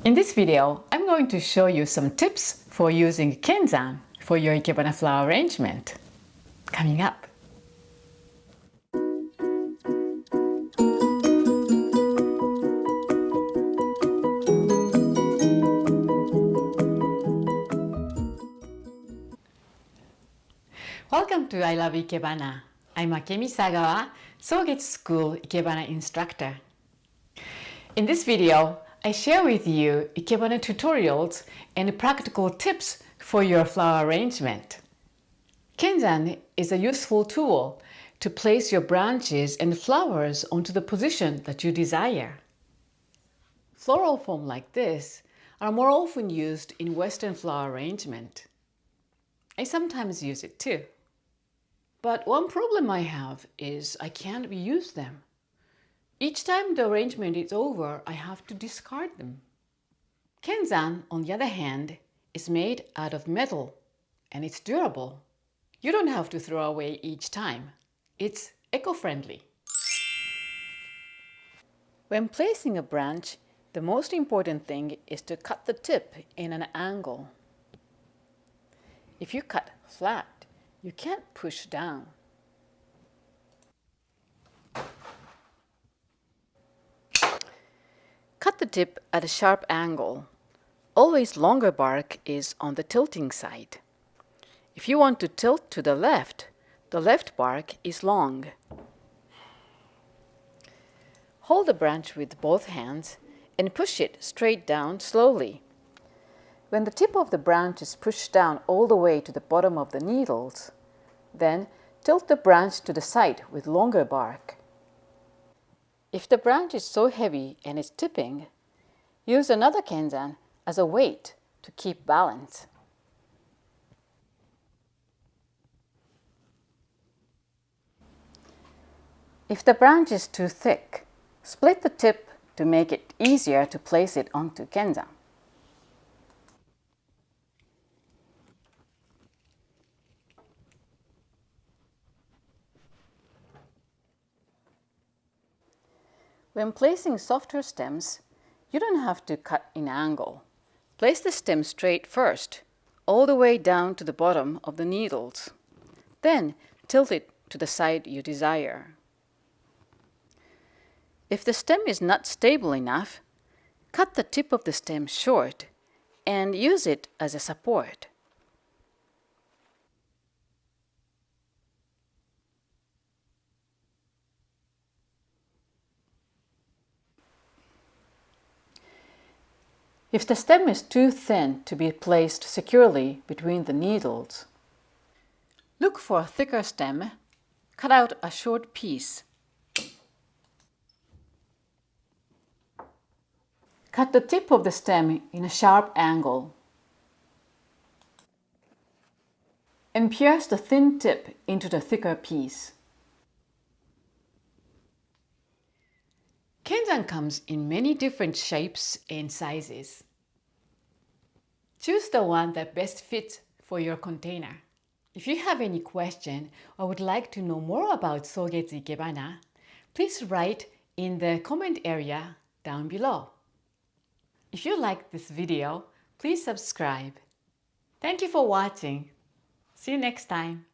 In this video, I'm going to show you some tips for using Kenzan for your Ikebana flower arrangement. Coming up. Welcome to I Love Ikebana. I'm Akemi Sagawa, Sogetsu Ikebana instructor. In this video, I share with you Ikebana tutorials and practical tips for your flower arrangement. Kenzan is a useful tool to place your branches and flowers onto the position that you desire. Floral foam like this are more often used in Western flower arrangement. I sometimes use it too. But one problem I have is I can't reuse them. Each time the arrangement is over, I have to discard them. Kenzan, on the other hand, is made out of metal and it's durable. You don't have to throw away each time. It's eco-friendly. When placing a branch, the most important thing is to cut the tip in an angle. If you cut flat, you can't push down. Cut the tip at a sharp angle. Always longer bark is on the tilting side. If you want to tilt to the left bark is long. Hold the branch with both hands and push it straight down slowly. When the tip of the branch is pushed down all the way to the bottom of the needles, then tilt the branch to the side with longer bark. If the branch is so heavy and is tipping, use another Kenzan as a weight to keep balance. If the branch is too thick, split the tip to make it easier to place it onto Kenzan. When placing softer stems, you don't have to cut in angle. Place the stem straight first, all the way down to the bottom of the needles. Then tilt it to the side you desire. If the stem is not stable enough, cut the tip of the stem short and use it as a support. If the stem is too thin to be placed securely between the needles, look for a thicker stem, cut out a short piece. Cut the tip of the stem in a sharp angle and pierce the thin tip into the thicker piece. Kenzan comes in many different shapes and sizes. Choose the one that best fits for your container. If you have any question or would like to know more about Sogetsu Ikebana, please write in the comment area down below. If you liked this video, please subscribe. Thank you for watching. See you next time.